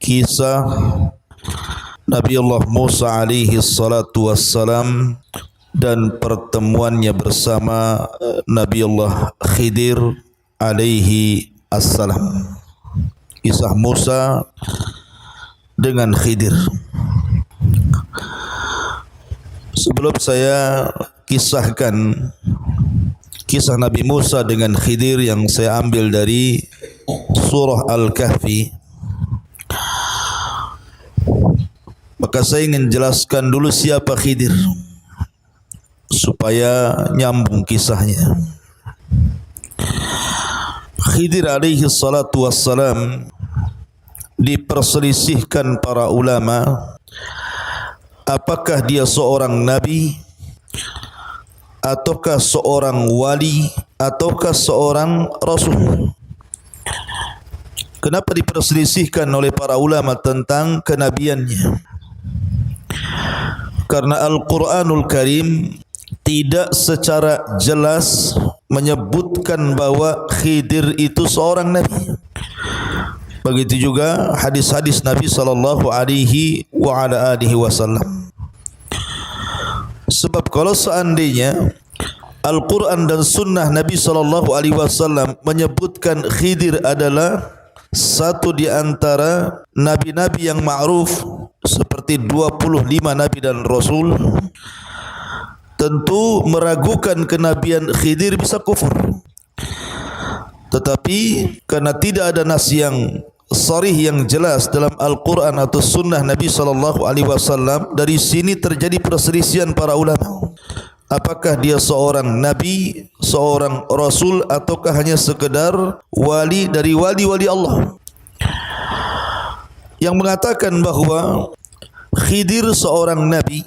kisah Nabi Allah Musa alaihi salatu wassalam dan pertemuannya bersama Nabi Allah Khidir alaihi assalam. Kisah Musa dengan Khidir. Sebelum saya kisahkan kisah Nabi Musa dengan Khidir yang saya ambil dari surah Al-Kahfi, maka saya ingin jelaskan dulu siapa Khidir supaya nyambung kisahnya. Khidir alaihi salatu wassalam diperselisihkan para ulama apakah dia seorang nabi ataukah seorang wali ataukah seorang rasul. Kenapa diperselisihkan oleh para ulama tentang kenabiannya? Karena Al-Quranul Karim tidak secara jelas menyebutkan bahwa Khidir itu seorang nabi. Begitu juga hadis-hadis Nabi sallallahu alaihi wasallam. Sebab kalau seandainya Al-Quran dan Sunnah Nabi sallallahu alaihi wasallam menyebutkan Khidir adalah satu di antara nabi-nabi yang ma'ruf seperti 25 nabi dan rasul, tentu meragukan kenabian Khidir bisa kufur. Tetapi karena tidak ada nas yang sharih yang jelas dalam Al-Quran atau Sunnah Nabi sallallahu alaihi wasallam, dari sini terjadi perselisihan para ulama. Apakah dia seorang nabi, seorang rasul, ataukah hanya sekedar wali dari wali-wali Allah? Yang mengatakan bahawa Khidir seorang nabi,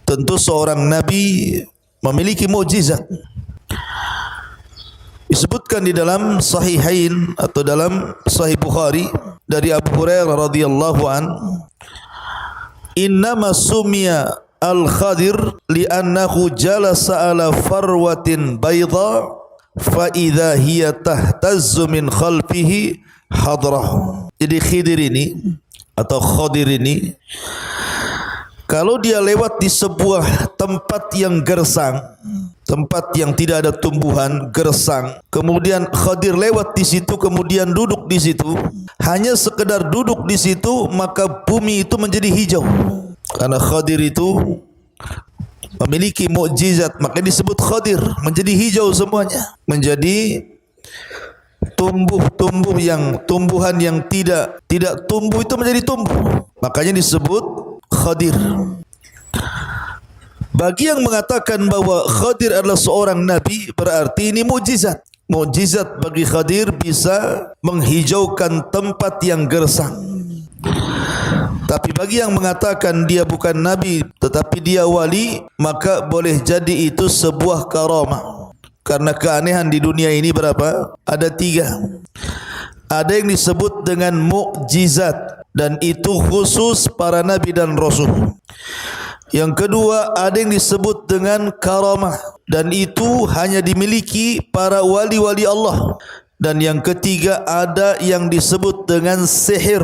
tentu seorang nabi memiliki mukjizat. Disebutkan di dalam Sahihain atau dalam Sahih Bukhari dari Abu Hurairah radhiyallahu an, innama sumiya al-Khadir li'annahu jalasa ala farwatin bayda fa idza hiya tahtazzu min khalfihi hadrah. Jadi Khidir ini atau Khadir ini, kalau dia lewat di sebuah tempat yang gersang, tempat yang tidak ada tumbuhan, gersang, kemudian Khadir lewat di situ, kemudian duduk di situ, hanya sekedar duduk di situ, maka bumi itu menjadi hijau. Karena Khadir itu memiliki mukjizat, maka disebut Khadir, menjadi hijau semuanya, menjadi tumbuhan yang tidak tumbuh itu menjadi tumbuh, makanya disebut Khadir. Bagi yang mengatakan bahwa Khadir adalah seorang nabi, berarti ini mukjizat. Mukjizat bagi Khadir bisa menghijaukan tempat yang gersang. Tapi bagi yang mengatakan dia bukan nabi tetapi dia wali, maka boleh jadi itu sebuah karamah. Karena keanehan di dunia ini berapa? Ada 3. Ada yang disebut dengan mukjizat, dan itu khusus para nabi dan rasul. Yang kedua, ada yang disebut dengan karamah, dan itu hanya dimiliki para wali-wali Allah. Dan yang ketiga, ada yang disebut dengan sihir,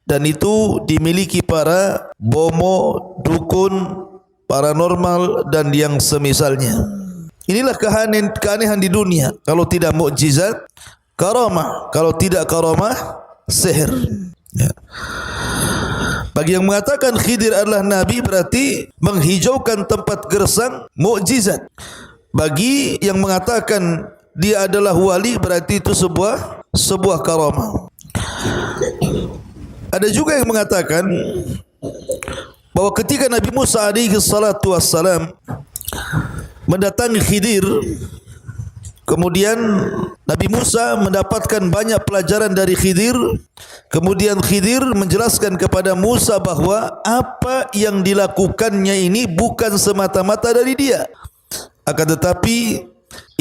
dan itu dimiliki para bomo, dukun, paranormal dan yang semisalnya. Inilah keanehan di dunia. Kalau tidak mukjizat, karamah. Kalau tidak karamah, sihir. Ya. Bagi yang mengatakan Khidir adalah nabi, berarti menghijaukan tempat gersang, mukjizat. Bagi yang mengatakan dia adalah wali, berarti itu sebuah karamah. Ada juga yang mengatakan bahwa ketika Nabi Musa alaihi salatu wassalam mendatangi Khidir, kemudian Nabi Musa mendapatkan banyak pelajaran dari Khidir. Kemudian Khidir menjelaskan kepada Musa bahwa apa yang dilakukannya ini bukan semata-mata dari dia, akan tetapi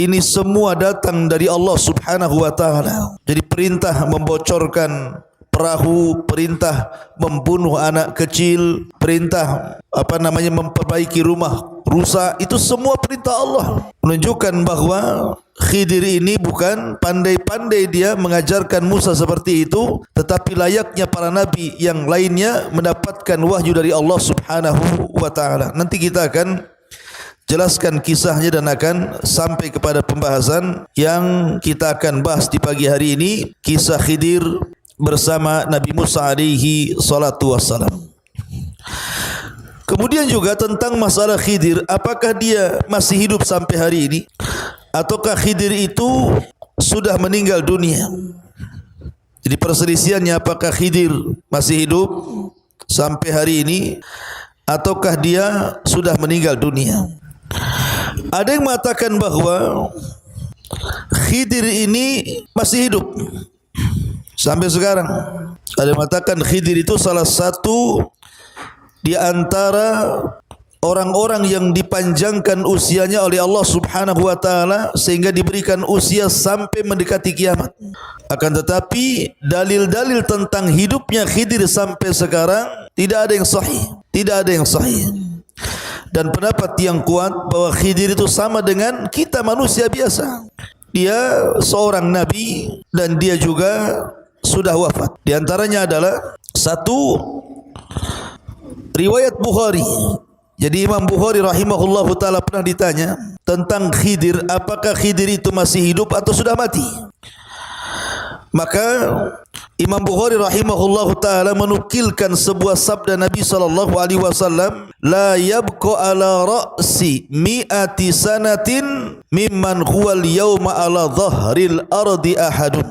ini semua datang dari Allah Subhanahu wa taala. Jadi perintah membocorkan perahu, perintah membunuh anak kecil, perintah memperbaiki rumah rusa, itu semua perintah Allah. Menunjukkan bahawa Khidir ini bukan pandai-pandai dia mengajarkan Musa seperti itu, tetapi layaknya para nabi yang lainnya mendapatkan wahyu dari Allah Subhanahu wa taala. Nanti kita akan jelaskan kisahnya dan akan sampai kepada pembahasan yang kita akan bahas di pagi hari ini, kisah Khidir bersama Nabi Musa alaihi salatu wassalam. Kemudian juga tentang masalah Khidir, apakah dia masih hidup sampai hari ini ataukah Khidir itu sudah meninggal dunia. Jadi perselisihannya apakah Khidir masih hidup sampai hari ini ataukah dia sudah meninggal dunia. Ada yang mengatakan bahawa Khidir ini masih hidup sampai sekarang. Ada yang mengatakan Khidir itu salah satu di antara orang-orang yang dipanjangkan usianya oleh Allah Subhanahu wa taala sehingga diberikan usia sampai mendekati kiamat. Akan tetapi dalil-dalil tentang hidupnya Khidir sampai sekarang tidak ada yang sahih, tidak ada yang sahih. Dan pendapat yang kuat bahwa Khidir itu sama dengan kita manusia biasa. Dia seorang nabi dan dia juga sudah wafat. Di antaranya adalah satu riwayat Bukhari. Jadi Imam Bukhari rahimahullahu taala pernah ditanya tentang Khidir, apakah Khidir itu masih hidup atau sudah mati? Maka Imam Bukhari rahimahullahu taala menukilkan sebuah sabda Nabi sallallahu alaihi wasallam, la yabqa ala ra'si mi'ati sanatin mimman huwal yawma ala dhahril ardi ahadun.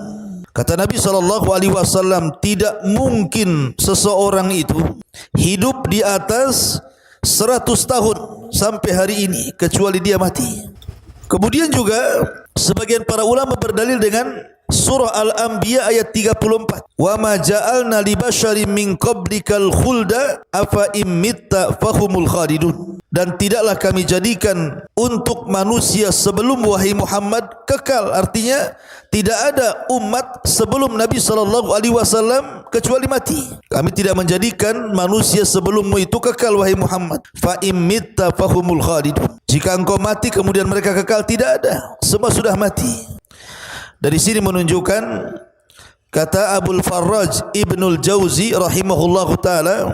Kata Nabi sallallahu alaihi wasallam, tidak mungkin seseorang itu hidup di atas 100 tahun sampai hari ini kecuali dia mati. Kemudian juga sebagian para ulama berdalil dengan surah Al-Anbiya ayat 34. Wa ma ja'alna li basyarin min qablikal khulda afa imitta fahumul khalidun. Dan tidaklah kami jadikan untuk manusia sebelum wahai Muhammad kekal. Artinya tidak ada umat sebelum Nabi SAW kecuali mati. Kami tidak menjadikan manusia sebelummu itu kekal wahai Muhammad. Fa imitta fahumul khalidun. Jika engkau mati kemudian mereka kekal, tidak ada. Semua sudah mati. Dari sini menunjukkan kata Abul Farraj Ibnul Jauzi rahimahullahu taala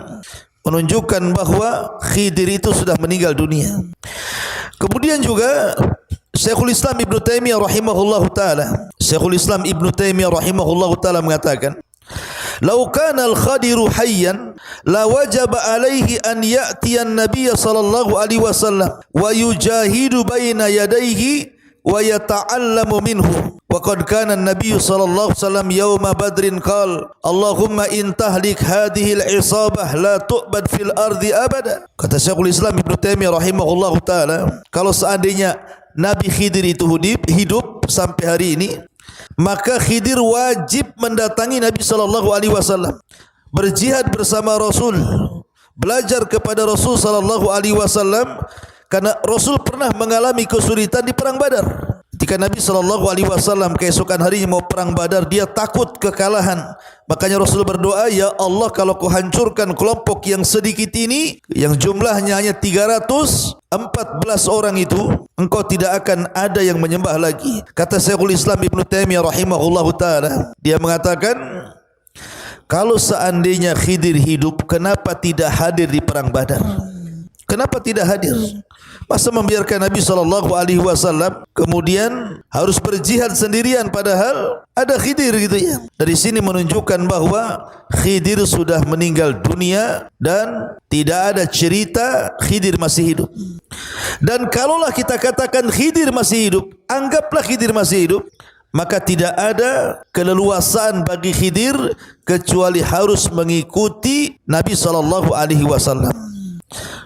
menunjukkan bahawa Khidir itu sudah meninggal dunia. Kemudian juga Syekhul Islam Ibn Taimiyah rahimahullahu taala, Syekhul Islam Ibn Taimiyah rahimahullahu taala mengatakan, "Lau kana al-Khadiru hayyan la wajaba alaihi an ya'tiya an-nabiy sallallahu alaihi wasallam wa yujahidu baina yadayhi wa yata'allamu minhu. Wa qad kana an-nabiy sallallahu alaihi wasallam yawma badrin qala Allahumma in tahlik hadhihi al-isabah la tu'bad fil ardi abada." Kata Syekhul Islam Ibn Taimiyah rahimahullahu taala, kalau seandainya Nabi Khidir itu hidup sampai hari ini, maka Khidir wajib mendatangi Nabi sallallahu alaihi wasallam, berjihad bersama Rasul, belajar kepada Rasul sallallahu alaihi wasallam, karena Rasul pernah mengalami kesulitan di perang Badar. Ketika Nabi sallallahu alaihi wasallam keesokan harinya mau perang Badar, dia takut kekalahan. Makanya Rasul berdoa, ya Allah, kalau kau hancurkan kelompok yang sedikit ini, yang jumlahnya hanya 314 orang itu, engkau tidak akan ada yang menyembah lagi. Kata Syekhul Islam Ibn Taimiyah rahimahullahu taala, dia mengatakan, kalau seandainya Khidir hidup, kenapa tidak hadir di perang Badar? Kenapa tidak hadir? Masa membiarkan Nabi SAW kemudian harus berjihad sendirian padahal ada Khidir gitu ya. Dari sini menunjukkan bahawa Khidir sudah meninggal dunia dan tidak ada cerita Khidir masih hidup. Dan kalaulah kita katakan Khidir masih hidup, anggaplah Khidir masih hidup, maka tidak ada keleluasaan bagi Khidir kecuali harus mengikuti Nabi SAW.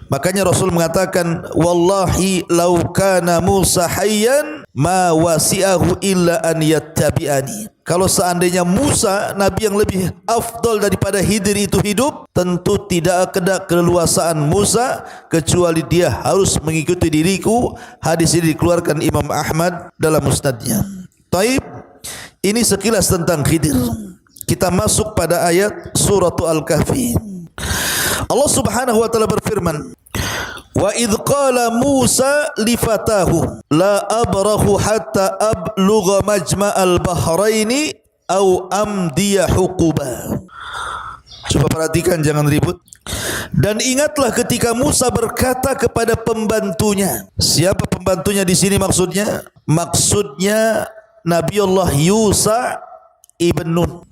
Makanya Rasul mengatakan, wallahi law kana Musa hayyan ma wasi'ahu illa an yattabi'ani. Kalau seandainya Musa, nabi yang lebih afdal daripada Khidir itu hidup, tentu tidak ada keleluasaan Musa kecuali dia harus mengikuti diriku. Hadis ini dikeluarkan Imam Ahmad dalam musnadnya. Taib, ini sekilas tentang Khidir. Kita masuk pada ayat surah Al-Kahfi. Allah Subhanahu wa taala berfirman, Wa idh qala Musa li fatahu la abrahu hatta ablugha majma'al bahraini au amdiya huquba. Coba perhatikan, jangan ribut. Dan ingatlah ketika Musa berkata kepada pembantunya. Siapa pembantunya di sini maksudnya? Maksudnya Nabiullah Yusa ibn Nun.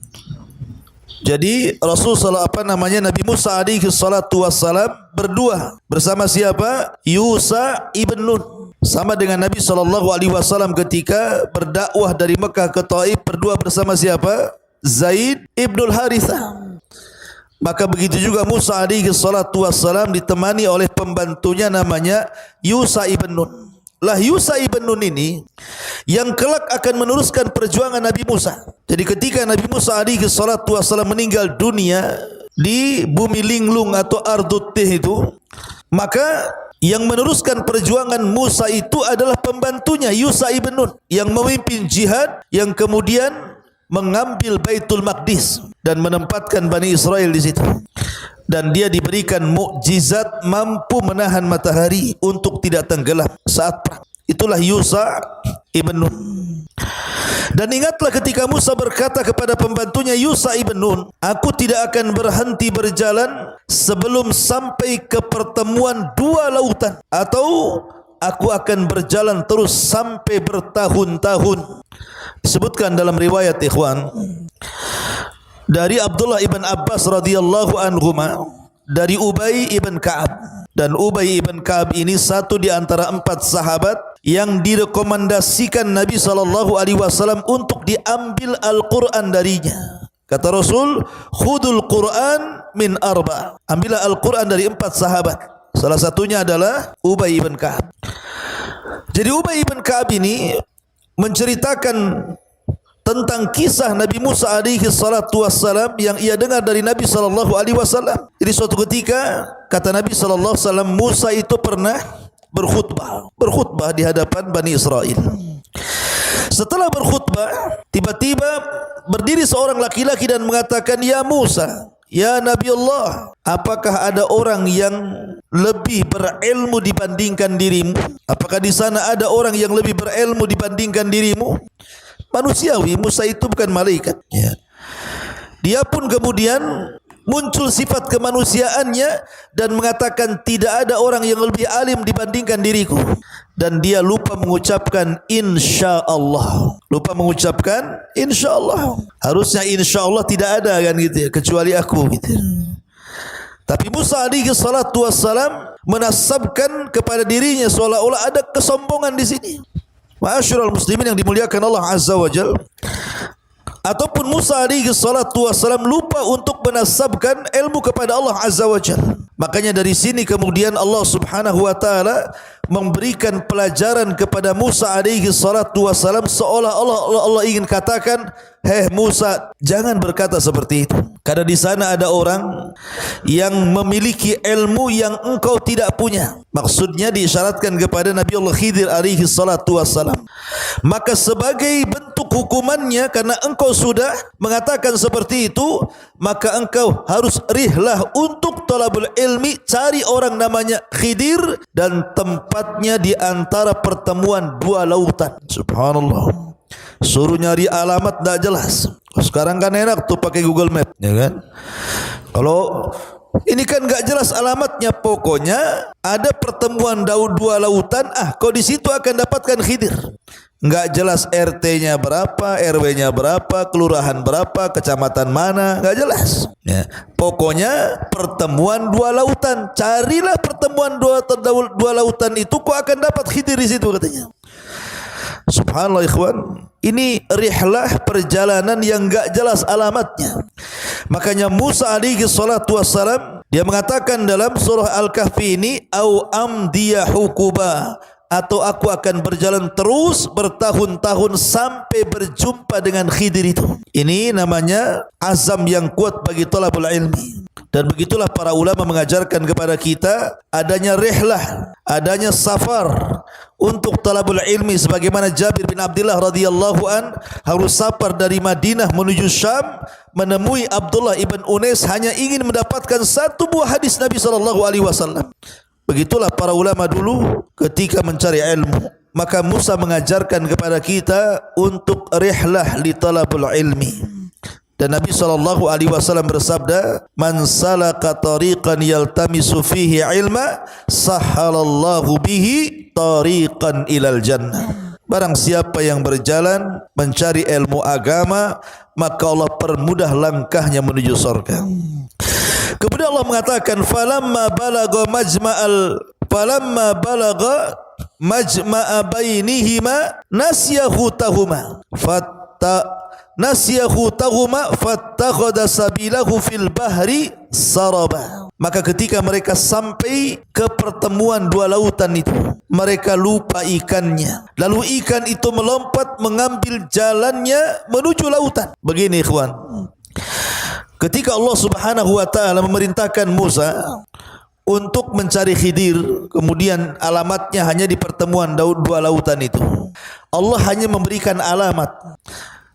Jadi Nabi Musa alaihi salatu wassalam berdua bersama siapa? Yusa ibn Nun. Sama dengan Nabi SAW ketika berdakwah dari Mekah ke Taif berdua bersama siapa? Zaid ibnul Harithah. Maka begitu juga Musa alaihi salatu wassalam ditemani oleh pembantunya namanya Yusa ibn Nun. Lah Yusa ibn Nun ini yang kelak akan meneruskan perjuangan Nabi Musa. Jadi ketika Nabi Musa alaihi salatu wassalam meninggal dunia di bumi linglung atau Ardut Tih itu, maka yang meneruskan perjuangan Musa itu adalah pembantunya Yusa ibn Nun yang memimpin jihad, yang kemudian mengambil Baitul Maqdis dan menempatkan Bani Israel di situ. Dan dia diberikan mukjizat mampu menahan matahari untuk tidak tenggelam saat perang. Itulah Yusa ibn Nun. Dan ingatlah ketika Musa berkata kepada pembantunya Yusa ibn Nun, aku tidak akan berhenti berjalan sebelum sampai ke pertemuan dua lautan, atau aku akan berjalan terus sampai bertahun-tahun. Disebutkan dalam riwayat ikhwan dari Abdullah ibn Abbas radhiyallahu anhuma, dari Ubay ibn Ka'ab. Dan Ubay ibn Ka'ab ini satu di antara 4 sahabat yang direkomendasikan Nabi SAW untuk diambil Al-Quran darinya. Kata Rasul, khudul Quran min 4. Ambillah Al-Quran dari 4 sahabat. Salah satunya adalah Ubay ibn Ka'ab. Jadi Ubay ibn Ka'ab ini menceritakan tentang kisah Nabi Musa alaihi salatu wassalam yang ia dengar dari Nabi sallallahu alaihi wasallam. Jadi suatu ketika kata Nabi sallallahu alaihi wasallam, Musa itu pernah berkhutbah di hadapan Bani Israel. Setelah berkhutbah, tiba-tiba berdiri seorang laki-laki dan mengatakan, "Ya Musa, ya Nabi Allah, apakah ada orang yang lebih berilmu dibandingkan dirimu? Apakah di sana ada orang yang lebih berilmu dibandingkan dirimu?" Manusiawi, Musa itu bukan malaikat. Ya. Dia pun kemudian muncul sifat kemanusiaannya dan mengatakan tidak ada orang yang lebih alim dibandingkan diriku. Dan dia lupa mengucapkan insya Allah. Lupa mengucapkan insya Allah. Harusnya insya Allah tidak ada kan gitu ya, kecuali aku gitu. Tapi Musa alaihi salatu wassalam menasabkan kepada dirinya seolah-olah ada kesombongan di sini. Ma'asyiral muslimin yang dimuliakan Allah Azza wa Jalla. Ataupun Musa alaihi salatu wassalam lupa untuk menasabkan ilmu kepada Allah Azza wa Jalla. Makanya dari sini kemudian Allah Subhanahu wa taala memberikan pelajaran kepada Musa alaihi salatu wassalam seolah-olah Allah ingin katakan, "Hei Musa, jangan berkata seperti itu. Karena di sana ada orang yang memiliki ilmu yang engkau tidak punya." Maksudnya diisyaratkan kepada Nabi Allah Khidir alaihi salatu wassalam. Maka sebagai bentuk hukumannya, karena engkau sudah mengatakan seperti itu, maka engkau harus rihlah untuk talabul ilmi, cari orang namanya Khidir dan tempatnya di antara pertemuan dua lautan. Subhanallah. Suruh nyari alamat tak jelas. Sekarang kan enak tuh pakai Google Map, ya kan? Kalau ini kan enggak jelas alamatnya, pokoknya ada pertemuan dua lautan, kau di situ akan dapatkan Khidir. Enggak jelas RT-nya berapa, RW-nya berapa, kelurahan berapa, kecamatan mana, enggak jelas. Ya. Pokoknya pertemuan dua lautan, carilah pertemuan dua lautan itu, kau akan dapat Khidir di situ katanya. Subhanallah ikhwan, ini rihlah perjalanan yang enggak jelas alamatnya. Makanya Musa alaihi salatu wassalam dia mengatakan dalam surah Al-Kahfi ini, au amdiya hukuba, atau aku akan berjalan terus bertahun-tahun sampai berjumpa dengan Khidir itu. Ini namanya azam yang kuat bagi talabul ilmi. Dan begitulah para ulama mengajarkan kepada kita adanya rihlah, adanya safar untuk talabul ilmi, sebagaimana Jabir bin Abdullah radhiyallahu an harus safar dari Madinah menuju Syam menemui Abdullah ibn Unais hanya ingin mendapatkan satu buah hadis Nabi sallallahu alaihi wasallam. Begitulah para ulama dulu ketika mencari ilmu. Maka Musa mengajarkan kepada kita untuk rihlah li talabul ilmi. Dan Nabi SAW bersabda, "Man salaka tariqan yaltamisu fihi ilma, sahhalallahu bihi tariqan ilal jannah." Barang siapa yang berjalan mencari ilmu agama, maka Allah permudah langkahnya menuju surga. Kemudian Allah mengatakan, "Falamma balagha majma'a bainihima nasyahutahuma fattakhadha sabilahu fil bahri saraba." Maka ketika mereka sampai ke pertemuan dua lautan itu, mereka lupa ikannya. Lalu ikan itu melompat mengambil jalannya menuju lautan. Begini ikhwan, ketika Allah Subhanahu wa taala memerintahkan Musa untuk mencari Khidir, kemudian alamatnya hanya di pertemuan dua lautan itu. Allah hanya memberikan alamat.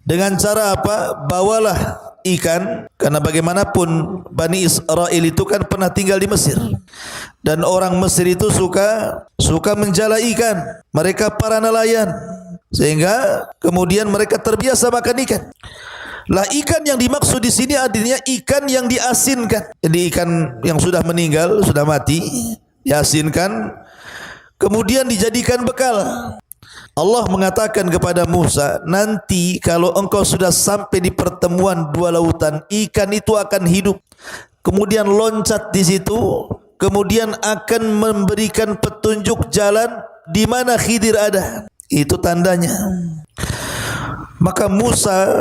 Dengan cara apa? Bawalah ikan, karena bagaimanapun Bani Israel itu kan pernah tinggal di Mesir. Dan orang Mesir itu suka menjala ikan. Mereka para nelayan. Sehingga kemudian mereka terbiasa makan ikan. Lah ikan yang dimaksud di sini artinya ikan yang diasinkan. Jadi ikan yang sudah meninggal, sudah mati, diasinkan, kemudian dijadikan bekal. Allah mengatakan kepada Musa, nanti kalau engkau sudah sampai di pertemuan dua lautan, ikan itu akan hidup, kemudian loncat di situ, kemudian akan memberikan petunjuk jalan di mana Khidir ada. Itu tandanya. Maka Musa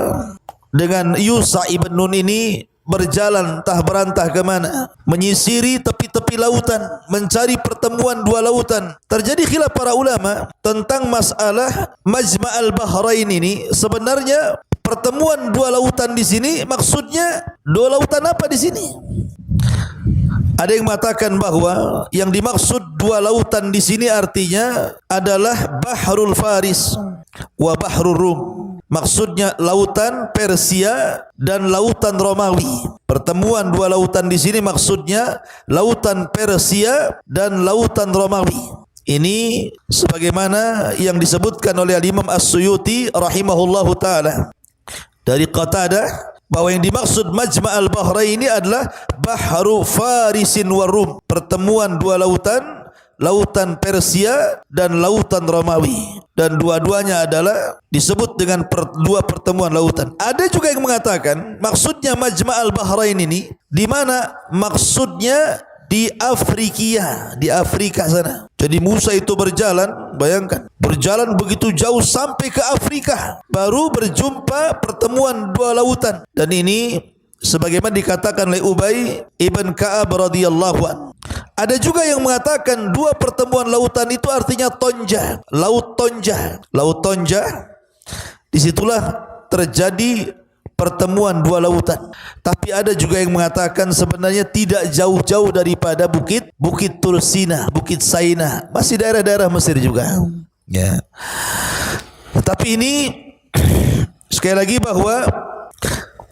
dengan Yusha ibn Nun ini berjalan entah berantah ke mana, menyisiri tepi-tepi lautan, mencari pertemuan dua lautan. Terjadi khilaf para ulama tentang masalah Majma'al Bahrain ini. Sebenarnya pertemuan dua lautan di sini maksudnya dua lautan apa di sini? Ada yang mengatakan bahwa yang dimaksud dua lautan di sini artinya adalah Bahrul Faris wa Bahrul Rum. Maksudnya lautan Persia dan lautan Romawi. Pertemuan dua lautan di sini maksudnya lautan Persia dan lautan Romawi. Ini sebagaimana yang disebutkan oleh Imam As-Suyuti rahimahullahu taala dari Qatadah, bahwa yang dimaksud Majma'al Bahrain ini adalah Bahru Farisin wa Rum. Pertemuan dua lautan, lautan Persia dan lautan Romawi, dan dua-duanya adalah disebut dengan dua pertemuan lautan. Ada juga yang mengatakan maksudnya Majma'al Bahrain ini di mana maksudnya di Afrika, di Afrika sana. Jadi Musa itu berjalan, bayangkan, berjalan begitu jauh sampai ke Afrika, baru berjumpa pertemuan dua lautan. Dan ini sebagaimana dikatakan oleh Ubay ibn Ka'ab radhiyallahu anhu. Ada juga yang mengatakan dua pertemuan lautan itu artinya Tonja, Laut Tonja. Laut Tonja, disitulah terjadi pertemuan dua lautan. Tapi ada juga yang mengatakan sebenarnya tidak jauh-jauh daripada Bukit Tursina, Bukit Saina, masih daerah-daerah Mesir juga. Ya. Tetapi ini sekali lagi bahwa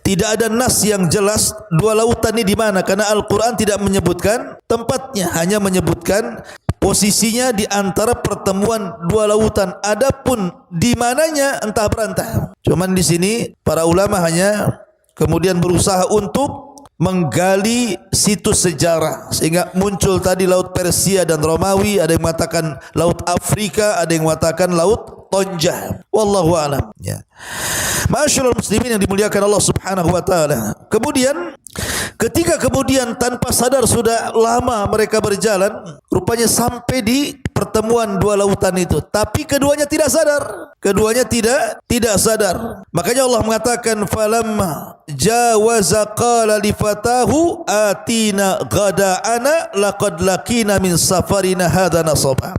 tidak ada nas yang jelas dua lautan ini di mana, karena Al-Quran tidak menyebutkan tempatnya, hanya menyebutkan posisinya di antara pertemuan dua lautan. Adapun di mananya entah berantah. Cuman di sini para ulama hanya kemudian berusaha untuk menggali situs sejarah sehingga muncul tadi Laut Persia dan Romawi. Ada yang mengatakan Laut Afrika, ada yang mengatakan Laut Tonja. Wallahu a'lam. Ya. Ma'asyiral muslimin yang dimuliakan Allah Subhanahu wa taala. Kemudian ketika tanpa sadar sudah lama mereka berjalan, rupanya sampai di pertemuan dua lautan itu. Tapi keduanya tidak sadar. Keduanya tidak sadar. Makanya Allah mengatakan falamma jawaza qala li fatahu atina ghada'ana laqad laqina min safarina hadza nasaba.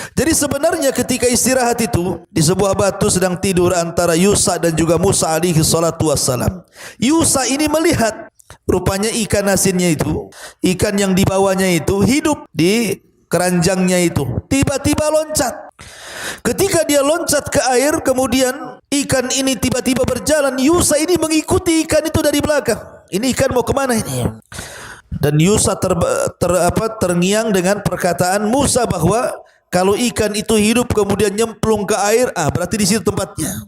Jadi sebenarnya ketika istirahat itu di sebuah batu sedang tidur antara Yusha dan juga Musa alaihi salatu wassalam. Yusha ini melihat rupanya ikan asinnya itu, ikan yang dibawanya itu hidup di keranjangnya itu. Tiba-tiba loncat. Ketika dia loncat ke air, kemudian ikan ini tiba-tiba berjalan. Yusha ini mengikuti ikan itu dari belakang. Ini ikan mau kemana ini? Dan Yusa terngiang dengan perkataan Musa bahwa kalau ikan itu hidup kemudian nyemplung ke air, berarti di situ tempatnya.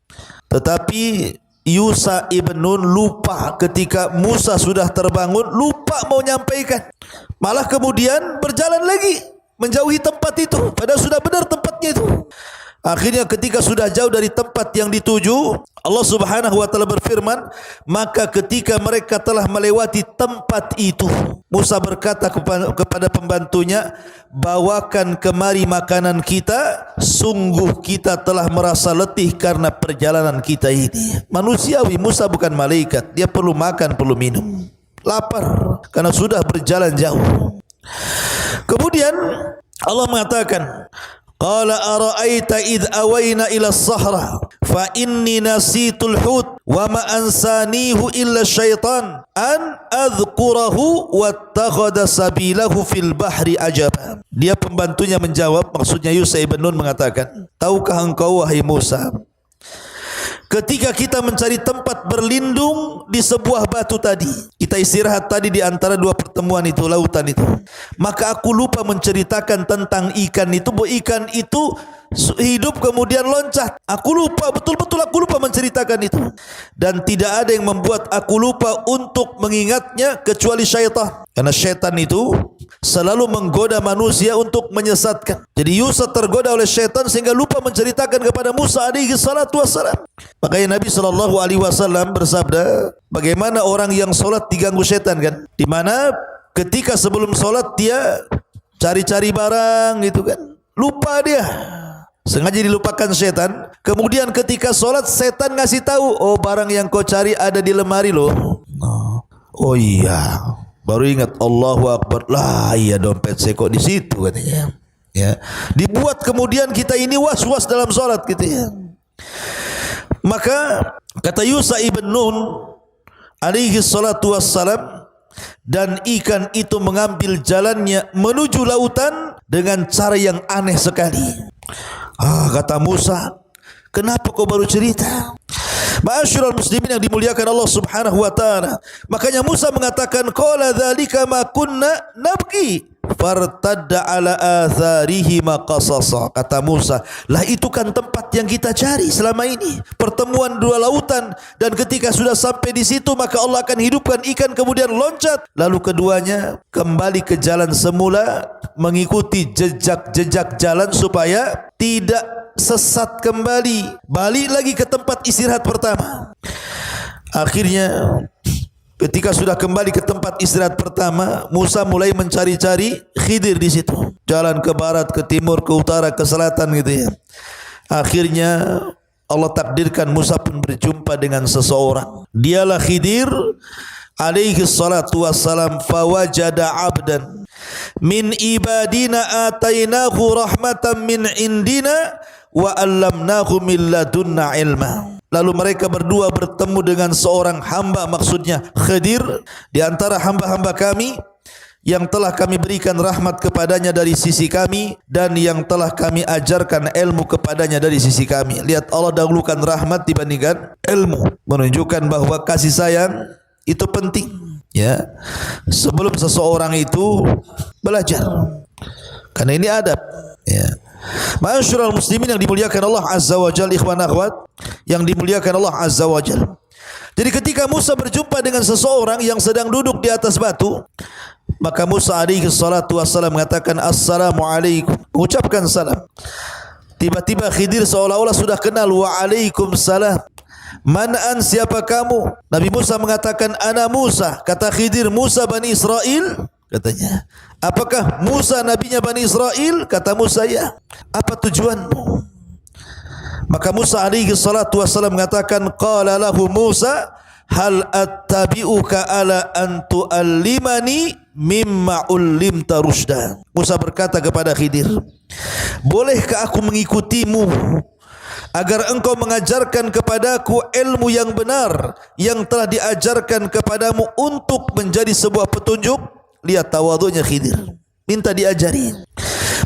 Tetapi Yusa ibn Nun lupa ketika Musa sudah terbangun, lupa mau nyampaikan. Malah kemudian berjalan lagi menjauhi tempat itu, padahal sudah benar tempatnya itu. Akhirnya ketika sudah jauh dari tempat yang dituju, Allah Subhanahu wa taala berfirman, maka ketika mereka telah melewati tempat itu, Musa berkata kepada pembantunya, bawakan kemari makanan kita, sungguh kita telah merasa letih karena perjalanan kita ini. Manusiawi, Musa bukan malaikat, dia perlu makan, perlu minum, lapar karena sudah berjalan jauh. Kemudian Allah mengatakan, qala ara'aita idh awayna ila as-sahra fa inni nasitul hut wa ma ansanihu illa syaitan an adhkurahu wattakhadha sabilahu fil bahri ajaba. Dia pembantunya menjawab, maksudnya Yusa ibn Nun mengatakan, tahukah engkau wahai Musa, ketika kita mencari tempat berlindung di sebuah batu tadi, kita istirahat tadi di antara dua pertemuan itu, lautan itu, maka aku lupa menceritakan tentang ikan itu, bahwa ikan itu hidup kemudian loncat. Aku lupa, betul-betul aku lupa menceritakan itu. Dan tidak ada yang membuat aku lupa untuk mengingatnya kecuali syaitan. Karena syaitan itu selalu menggoda manusia untuk menyesatkan. Jadi Yusuf tergoda oleh syaitan sehingga lupa menceritakan kepada Musa alaihi salatu wassalam. Makanya Nabi SAW bersabda, bagaimana orang yang solat diganggu syaitan kan? Di mana ketika sebelum solat dia cari-cari barang gitu kan, lupa dia, sengaja dilupakan syaitan. Kemudian ketika solat syaitan ngasih tahu, oh barang yang kau cari ada di lemari loh. Oh iya, baru ingat, Allahu Akbar, lah iya dompet saya kok di situ katanya. Ya, dibuat kemudian kita ini was-was dalam solat gitu ya. Maka kata Yusa ibn Nun alaihi salatu wassalam, dan ikan itu mengambil jalannya menuju lautan dengan cara yang aneh sekali. Kata Musa, kenapa kau baru cerita? Ma'asyiral muslimin yang dimuliakan Allah Subhanahu wa taala. Makanya Musa mengatakan, qala dzalika ma kunna nabqi fartadda ala atharihi maqasasa. Kata Musa, lah itu kan tempat yang kita cari selama ini, pertemuan dua lautan, dan ketika sudah sampai di situ maka Allah akan hidupkan ikan kemudian loncat, lalu keduanya kembali ke jalan semula mengikuti jejak-jejak jalan supaya tidak sesat kembali, balik lagi ke tempat istirahat pertama. Akhirnya ketika sudah kembali ke tempat istirahat pertama, Musa mulai mencari-cari Khidir di situ. Jalan ke barat, ke timur, ke utara, ke selatan gitu ya. Akhirnya Allah takdirkan Musa pun berjumpa dengan seseorang. Dialah Khidir alaihi salatu wassalam. Fawajada abdan min ibadina atainahu rahmatan min indina wa allamnahu min ladunna ilma. Lalu mereka berdua bertemu dengan seorang hamba, maksudnya Khidir, di antara hamba-hamba kami yang telah kami berikan rahmat kepadanya dari sisi kami dan yang telah kami ajarkan ilmu kepadanya dari sisi kami. Lihat, Allah dahulukan rahmat dibandingkan ilmu, menunjukkan bahwa kasih sayang itu penting ya. Sebelum seseorang itu belajar, karena ini adab ya. Ma'asyiral muslimin yang dimuliakan Allah Azza wa Jalla, ikhwan akhwat yang dimuliakan Allah Azza wa Jalla. Jadi ketika Musa berjumpa dengan seseorang yang sedang duduk di atas batu, maka Musa alaihi salatu wassalam mengatakan assalamualaikum, mengucapkan salam. Tiba-tiba Khidir seolah-olah sudah kenal, wa alaikumussalam. Man an, siapa kamu? Nabi Musa mengatakan ana Musa. Kata Khidir, Musa Bani Israel? Katanya, apakah Musa nabinya Bani Israel? Kata Musa, ya. Apa tujuanmu? Maka Musa alaihi salatu wassalam mengatakan, qala lahu Musa, hal attabi'uka ala an tu'allimani mimma ullimta rusyda. Musa berkata kepada Khidir, bolehkah aku mengikutimu agar engkau mengajarkan kepadaku ilmu yang benar yang telah diajarkan kepadamu untuk menjadi sebuah petunjuk? Lihat tawadhunya Khidir, minta diajari.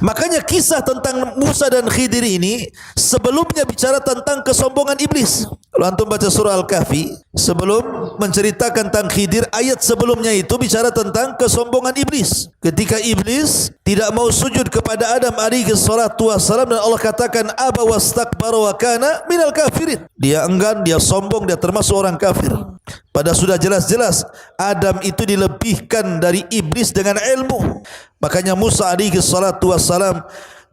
Makanya kisah tentang Musa dan Khidir ini sebelumnya bicara tentang kesombongan iblis. Kalau antum baca surah Al-Kahfi, sebelum menceritakan tentang Khidir, ayat sebelumnya itu bicara tentang kesombongan iblis. Ketika iblis tidak mau sujud kepada Adam alaihi salatu wassalam, dan Allah katakan aba wastakbara wa kana minal kafirin. Dia enggan, dia sombong, dia termasuk orang kafir. Pada sudah jelas-jelas Adam itu dilebihkan dari iblis dengan ilmu. Makanya Musa alaihi salatu wassalam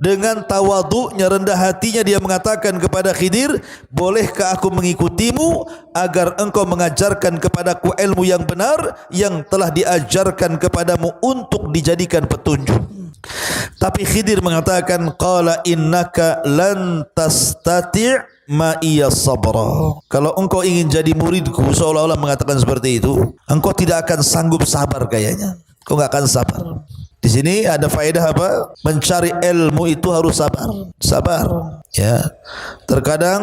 dengan tawadhu'nya, rendah hatinya, dia mengatakan kepada Khidir, bolehkah aku mengikutimu agar engkau mengajarkan kepadaku ilmu yang benar yang telah diajarkan kepadamu untuk dijadikan petunjuk. Tapi Khidir mengatakan, qala innaka lan tastati' ma'iya sabra. Kalau engkau ingin jadi muridku, seolah-olah mengatakan seperti itu, engkau tidak akan sanggup sabar kayaknya. Engkau enggak akan sabar. Di sini ada faedah apa? Mencari ilmu itu harus sabar. Sabar. Ya. Terkadang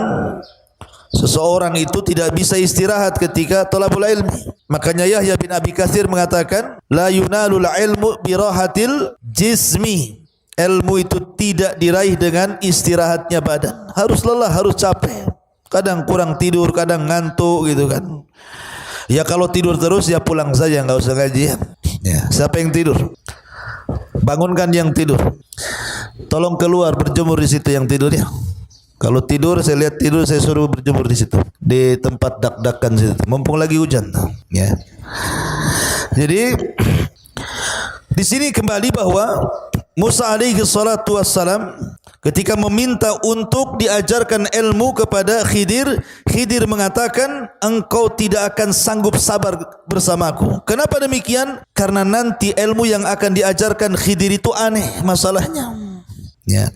seseorang itu tidak bisa istirahat ketika talabul ilmi. Makanya Yahya bin Abi Katsir mengatakan, la yunalul ilmu birahatil jismi. Ilmu itu tidak diraih dengan istirahatnya badan. Harus lelah, harus capek. Kadang kurang tidur, kadang ngantuk gitu kan. Ya kalau tidur terus ya pulang saja, enggak usah ngaji. Ya, siapa yang tidur? Bangunkan yang tidur. Tolong keluar berjemur di situ yang tidur ya. Kalau tidur, saya lihat tidur, saya suruh berjemur di situ, di tempat dak-dakan situ. Mumpung lagi hujan. Ya. Jadi di sini kembali bahwa Musa alaihi salatu wassalam ketika meminta untuk diajarkan ilmu kepada Khidir, Khidir mengatakan, engkau tidak akan sanggup sabar bersamaku. Kenapa demikian? Karena nanti ilmu yang akan diajarkan Khidir itu aneh masalahnya. Ya.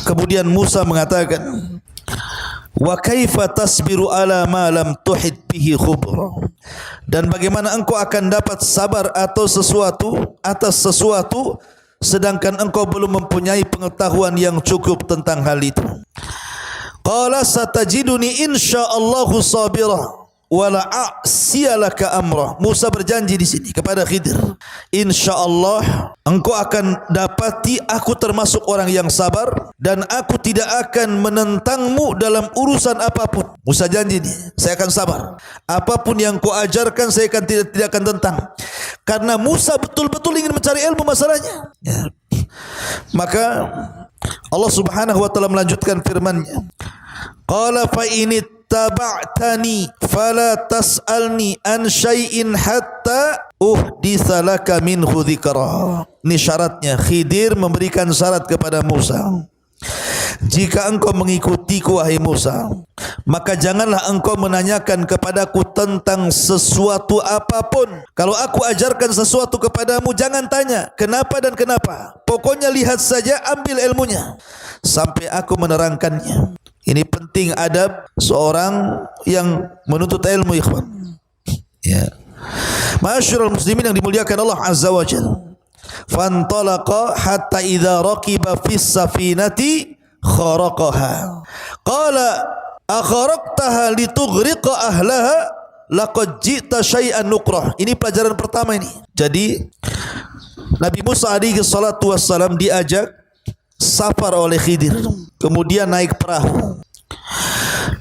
Kemudian Musa mengatakan, wa kaifa tasbiru ala ma lam tuhit bihi khubra. Dan bagaimana engkau akan dapat sabar atau sesuatu atas sesuatu sedangkan engkau belum mempunyai pengetahuan yang cukup tentang hal itu. Qala satajiduni insyaallahu sabira wala a'siyalaka amra. Musa berjanji di sini kepada Khidir, insyaallah engkau akan dapati aku termasuk orang yang sabar dan aku tidak akan menentangmu dalam urusan apapun. Musa janji nih, saya akan sabar. Apapun yang kau ajarkan saya akan tidak akan tentang. Karena Musa betul-betul ingin mencari ilmu masalahnya. Ya. Maka Allah Subhanahu wa taala melanjutkan firman-Nya. Qala fa inittaba'tani fala tas'alni an syai'in hatta uhditsa laka minhu dzikra. Ini syaratnya. Khidir memberikan syarat kepada Musa. Jika engkau mengikutiku wahai Musa, maka janganlah engkau menanyakan kepadaku tentang sesuatu apapun. Kalau aku ajarkan sesuatu kepadamu, jangan tanya kenapa dan kenapa. Pokoknya lihat saja, ambil ilmunya sampai aku menerangkannya. Ini penting adab seorang yang menuntut ilmu, ikhwan. Ya. Ma'asyiral muslimin yang dimuliakan Allah Azza wa Jalla. Fantalaqa hatta idza raqiba fis safinati kharaqaha. Qala akharaqtaha litughriqa ahlaha laqad ji'ta syai'an nukrah. Ini pelajaran pertama ini. Jadi Nabi Musa alaihi salatu wassalam diajak safar oleh Khidir, kemudian naik perahu.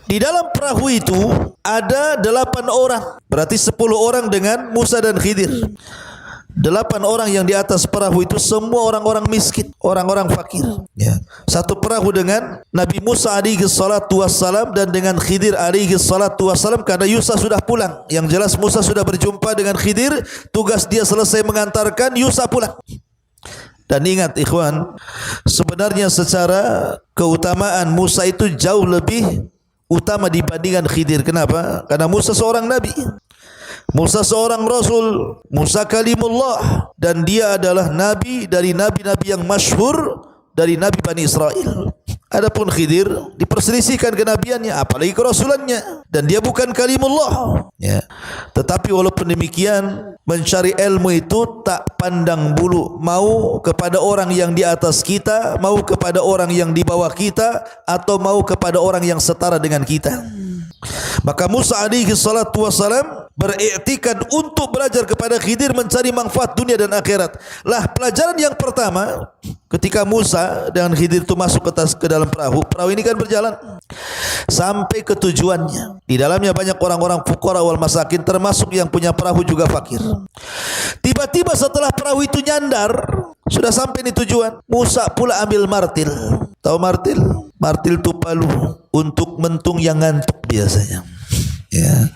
Di dalam perahu itu ada 8 orang, berarti 10 orang dengan Musa dan Khidir. 8 orang yang di atas perahu itu semua orang-orang miskin, orang-orang fakir. Ya. Satu perahu dengan Nabi Musa alaihi salatu wassalam dan dengan Khidir alaihi salatu wassalam, karena Yusa sudah pulang. Yang jelas Musa sudah berjumpa dengan Khidir, tugas dia selesai mengantarkan, Yusa pulang. Dan ingat ikhwan, sebenarnya secara keutamaan Musa itu jauh lebih utama dibandingkan Khidir. Kenapa? Karena Musa seorang nabi, Musa seorang rasul, Musa kalimullah, dan dia adalah nabi dari nabi-nabi yang masyhur dari nabi Bani Israel. Adapun Khidir diperselisihkan kenabiannya, apalagi kerasulannya, dan dia bukan kalimullah. Ya. Tetapi walaupun demikian, mencari ilmu itu tak pandang bulu, mau kepada orang yang di atas kita, mau kepada orang yang di bawah kita, atau mau kepada orang yang setara dengan kita. Maka Musa alaihi salatu wassalam beriktikad untuk belajar kepada Khidir mencari manfaat dunia dan akhirat. Lah pelajaran yang pertama ketika Musa dengan Khidir itu masuk ke dalam perahu ini kan berjalan sampai ke tujuannya. Di dalamnya banyak orang-orang fuqara wal masakin, termasuk yang punya perahu juga fakir. Tiba-tiba setelah perahu itu nyandar, sudah sampai di tujuan, Musa pula ambil martil. Tahu martil? Martil itu palu untuk mentung yang ngantuk biasanya. Ya.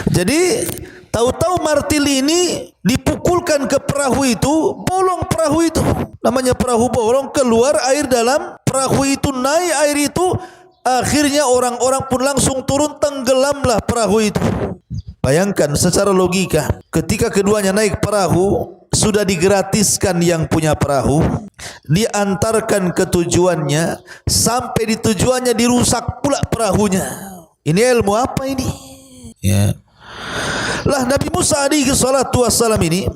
Jadi tahu-tahu martil ini dipukulkan ke perahu itu, bolong perahu itu. Namanya perahu bolong, keluar air dalam perahu itu, naik air itu. Akhirnya orang-orang pun langsung turun, tenggelamlah perahu itu. Bayangkan secara logika, ketika keduanya naik perahu, sudah digratiskan yang punya perahu, diantarkan ke tujuannya, sampai di tujuannya dirusak pula perahunya. Ini ilmu apa ini? Ya. Lah Nabi Musa alaihi salatu wassalam ini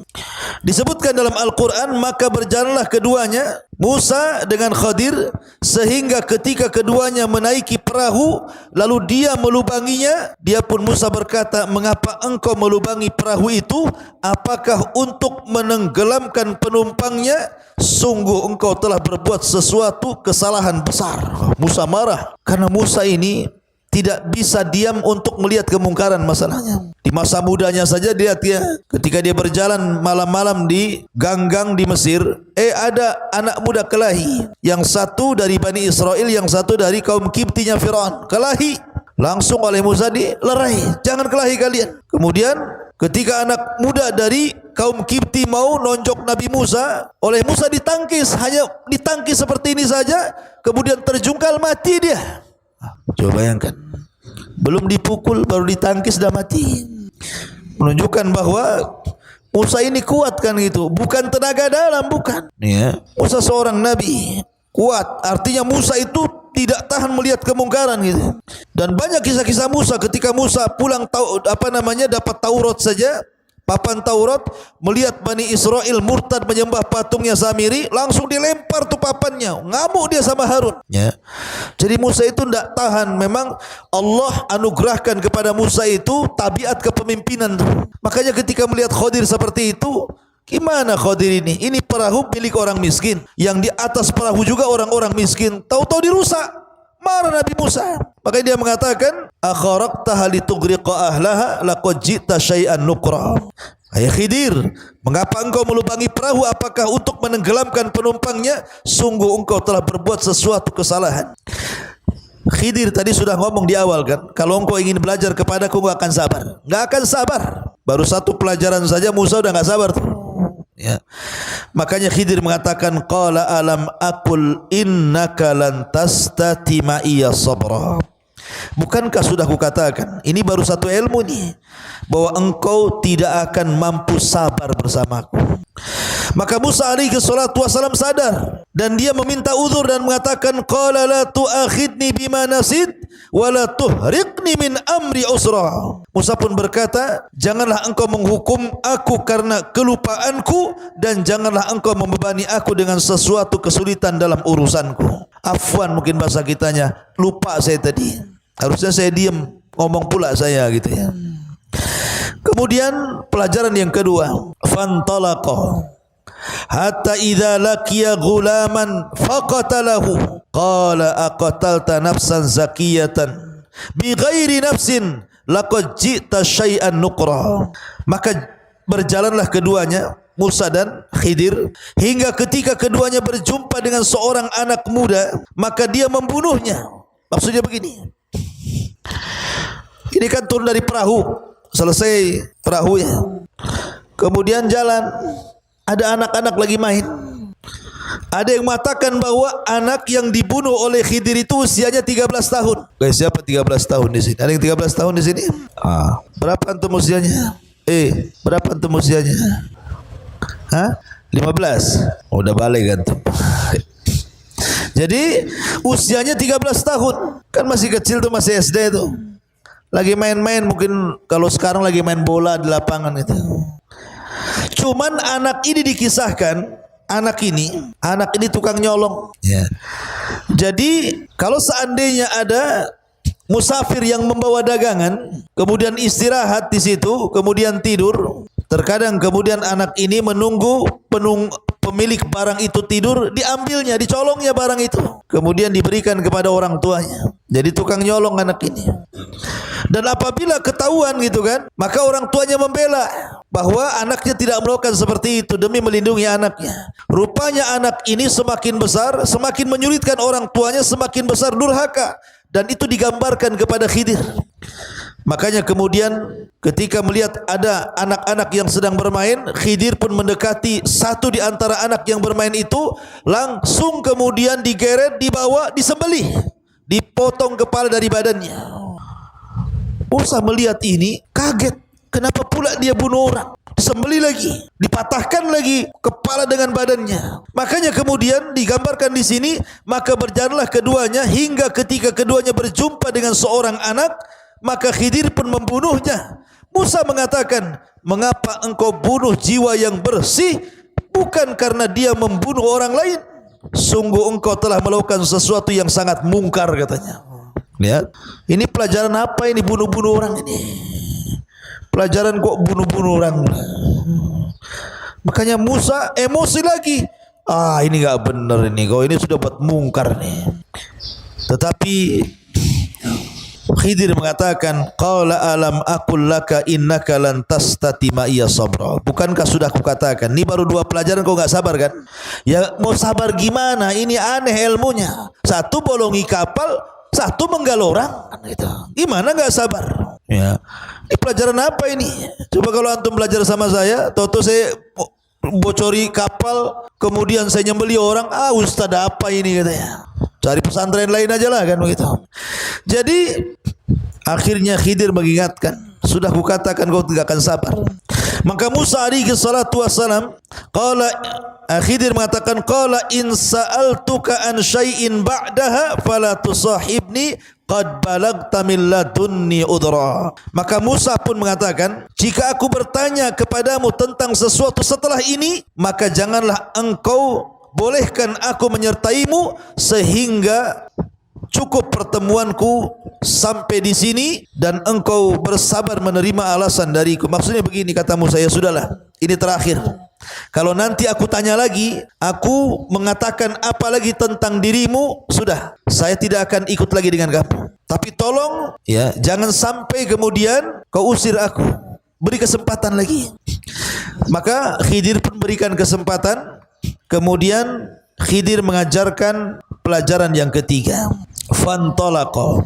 disebutkan dalam Al-Quran, maka berjalanlah keduanya, Musa dengan Khadir, sehingga ketika keduanya menaiki perahu, lalu dia melubanginya. Dia pun Musa berkata, mengapa engkau melubangi perahu itu? Apakah untuk menenggelamkan penumpangnya? Sungguh engkau telah berbuat sesuatu kesalahan besar. Musa marah karena Musa ini tidak bisa diam untuk melihat kemungkaran masalahnya. Di masa mudanya saja dia ketika dia berjalan malam-malam di gang-gang di Mesir, ada anak muda kelahi, yang satu dari Bani Israel, yang satu dari kaum Kiptinya Firaun. Kelahi, langsung oleh Musa dilerai, jangan kelahi kalian. Kemudian ketika anak muda dari kaum Kipti mau nonjok Nabi Musa, oleh Musa ditangkis, hanya ditangkis seperti ini saja, kemudian terjungkal, mati dia. Coba bayangkan, belum dipukul baru ditangkis dah mati. Menunjukkan bahwa Musa ini kuat kan gitu, bukan tenaga dalam, bukan. Ya. Musa seorang nabi kuat, artinya Musa itu tidak tahan melihat kemungkaran gitu. Dan banyak kisah-kisah Musa ketika Musa pulang dapat Taurat saja, papan Taurat, melihat Bani Israel murtad menyembah patungnya Samiri, langsung dilempar tuh papannya, ngamuk dia sama Harun. Ya. Jadi Musa itu tidak tahan. Memang Allah anugerahkan kepada Musa itu tabiat kepemimpinan tuh. Makanya ketika melihat Khadir seperti itu, gimana Khadir ini? Ini perahu milik orang miskin, yang di atas perahu juga orang-orang miskin. Tahu-tahu dirusak. Marah Nabi Musa. Makanya dia mengatakan, akharaqtaha litughriqa ahlaha laqad ji'ta syai'an nukra. Hai Khidir, mengapa engkau melubangi perahu? Apakah untuk menenggelamkan penumpangnya? Sungguh engkau telah berbuat sesuatu kesalahan. Khidir tadi sudah ngomong di awal kan, kalau engkau ingin belajar kepadaku engkau akan sabar. Enggak akan sabar. Baru satu pelajaran saja Musa udah enggak sabar tuh. Ya. Makanya Khidir mengatakan, qala alam aqul innaka lan tastati ma'iya sabra. Bukankah sudah kukatakan, ini baru satu ilmu nih, bahwa engkau tidak akan mampu sabar bersamaku. Maka Musa alaihi salatu wasalam sadar, dan dia meminta uzur dan mengatakan, qala la tu'akhidni bima nasid wa la tuhriqni min amri usra. Musa pun berkata, janganlah engkau menghukum aku karena kelupaanku, dan janganlah engkau membebani aku dengan sesuatu kesulitan dalam urusanku. Afwan mungkin bahasa kitanya, lupa saya tadi, harusnya saya diam, ngomong pula saya gitu ya. Kemudian pelajaran yang kedua, fantalaqa hatta idza laqiya ghulaman faqatalahu qala aqatalta nafsan zakiyatan bighairi nafsin laqad ji'ta syai'an nukra. Maka berjalanlah keduanya, Musa dan Khidir, hingga ketika keduanya berjumpa dengan seorang anak muda, maka dia membunuhnya. Maksudnya begini, ini kan turun dari perahu, selesai perahunya, kemudian jalan, ada anak-anak lagi main. Ada yang mengatakan bahwa anak yang dibunuh oleh Khidir itu usianya 13 tahun. Guys, siapa 13 tahun di sini? Ada yang 13 tahun di sini? Berapa antum usianya? Berapa antum usianya? 15. Udah balik antum. Jadi usianya 13 tahun. Kan masih kecil tuh, masih SD tuh. Lagi main-main, mungkin kalau sekarang lagi main bola di lapangan itu. Cuman anak ini dikisahkan, anak ini tukang nyolong. Ya. Jadi kalau seandainya ada musafir yang membawa dagangan, kemudian istirahat di situ, kemudian tidur. Terkadang kemudian anak ini menunggu pemilik barang itu tidur, diambilnya, dicolongnya barang itu, kemudian diberikan kepada orang tuanya. Jadi tukang nyolong anak ini. Dan apabila ketahuan gitu kan, maka orang tuanya membela bahwa anaknya tidak melakukan seperti itu demi melindungi anaknya. Rupanya anak ini semakin besar, semakin menyulitkan orang tuanya, semakin besar durhaka, dan itu digambarkan kepada Khidir. Makanya kemudian ketika melihat ada anak-anak yang sedang bermain, Khidir pun mendekati satu di antara anak yang bermain itu, langsung kemudian digeret, dibawa, disembelih, dipotong kepala dari badannya. Musa melihat ini kaget, kenapa pula dia bunuh orang? Disembelih lagi, dipatahkan lagi kepala dengan badannya. Makanya kemudian digambarkan di sini, maka berjalanlah keduanya hingga ketika keduanya berjumpa dengan seorang anak, maka Khidir pun membunuhnya. Musa mengatakan, mengapa engkau bunuh jiwa yang bersih, bukan karena dia membunuh orang lain? Sungguh engkau telah melakukan sesuatu yang sangat mungkar, katanya. Lihat, ini pelajaran apa ini, bunuh-bunuh orang ini? Pelajaran kok bunuh-bunuh orang? Makanya Musa emosi lagi. Ini enggak benar ini, kau ini sudah buat mungkar nih. Tetapi Khidir mengatakan, qala alam aqul laka innaka lan tastati ma iya sabra. Bukankah sudah aku katakan, ini baru 2 pelajaran kau enggak sabar kan? Ya mau sabar gimana? Ini aneh ilmunya. Satu bolongi kapal, satu menggal orang, gitu. Gimana enggak sabar? Ya. Ini pelajaran apa ini? Coba kalau antum belajar sama saya, toto saya bocori kapal, kemudian saya nyembeli orang, ustaz apa ini, katanya. Cari pesantren lain aja lah kan begitu. Jadi akhirnya Khidir mengingatkan, sudah kukatakan kau tidak akan sabar. Maka Musa alaihi salatu wassalam Khidir mengatakan, qala in sa'altuka an syai'in ba'daha fala tusahibni qad balagta min ladunni udra. Maka Musa pun mengatakan, jika aku bertanya kepadamu tentang sesuatu setelah ini, maka janganlah engkau bolehkan aku menyertaimu sehingga cukup pertemuanku sampai di sini dan engkau bersabar menerima alasan dariku. Maksudnya begini, kata Musa, ya sudahlah, ini terakhir. Kalau nanti aku tanya lagi, aku mengatakan apa lagi tentang dirimu, sudah, saya tidak akan ikut lagi dengan kamu. Tapi tolong ya, jangan sampai kemudian kau usir aku. Beri kesempatan lagi. Maka Khidir pun berikan kesempatan. Kemudian Khidir mengajarkan pelajaran yang ketiga. Fantalaqa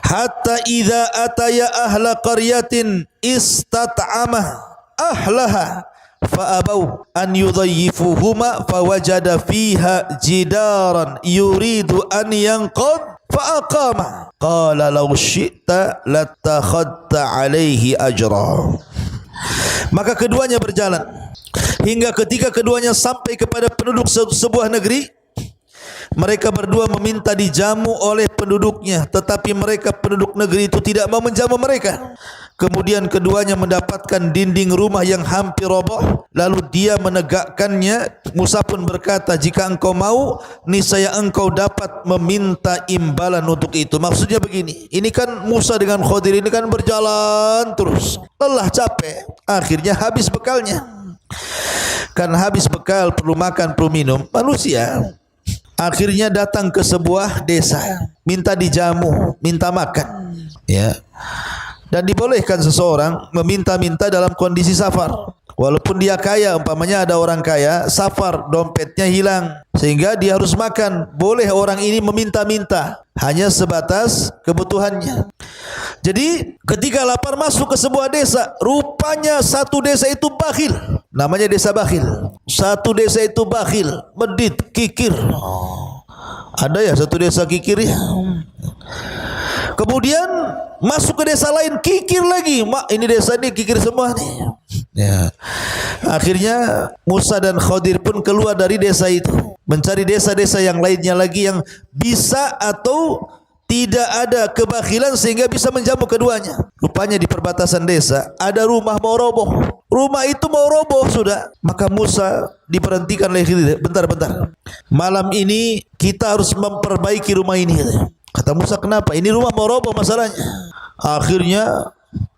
hatta idza ataya ahla qaryatin istat'ama ahlaha fa abau an yudayyifuhuma fawajada fiha jidaran yuridu an yanqad fa aqama qala law syi'ta latakhadta alaihi ajra. Maka keduanya berjalan hingga ketika keduanya sampai kepada penduduk sebuah negeri. Mereka berdua meminta dijamu oleh penduduknya, tetapi mereka penduduk negeri itu tidak mau menjamu mereka. Kemudian keduanya mendapatkan dinding rumah yang hampir roboh, lalu dia menegakkannya. Musa pun berkata, jika engkau mau, niscaya engkau dapat meminta imbalan untuk itu. Maksudnya begini, ini kan Musa dengan Khidir ini kan berjalan terus, lelah, capek, akhirnya habis bekalnya. Kan habis bekal, perlu makan, perlu minum, manusia. Akhirnya datang ke sebuah desa, minta dijamu, minta makan, ya. Dan dibolehkan seseorang meminta-minta dalam kondisi safar. Walaupun dia kaya, umpamanya ada orang kaya, safar, dompetnya hilang, sehingga dia harus makan. Boleh orang ini meminta-minta, hanya sebatas kebutuhannya. Jadi ketika lapar masuk ke sebuah desa, rupanya satu desa itu bakhil. Namanya desa bakhil. Satu desa itu bakhil, medit, kikir. Ada ya satu desa kikir ya. Kemudian masuk ke desa lain, kikir lagi. Ini desa ini kikir semua nih. Ya. Akhirnya Musa dan Khidir pun keluar dari desa itu, mencari desa-desa yang lainnya lagi yang bisa atau tidak ada kebakhilan sehingga bisa menjamu keduanya. Rupanya di perbatasan desa ada rumah mau roboh. Rumah itu mau roboh sudah. Maka Musa diberhentikan oleh Khidir. Bentar. Malam ini kita harus memperbaiki rumah ini. Kata Musa, kenapa? Ini rumah mau roboh masalahnya. Akhirnya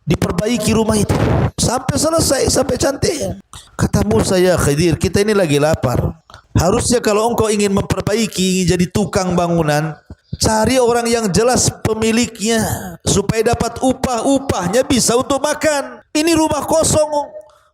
diperbaiki rumah itu sampai selesai, sampai cantik. Kata Musa, ya Khidir, kita ini lagi lapar. Harusnya kalau engkau ingin memperbaiki, ingin jadi tukang bangunan, cari orang yang jelas pemiliknya supaya dapat upahnya bisa untuk makan. Ini rumah kosong,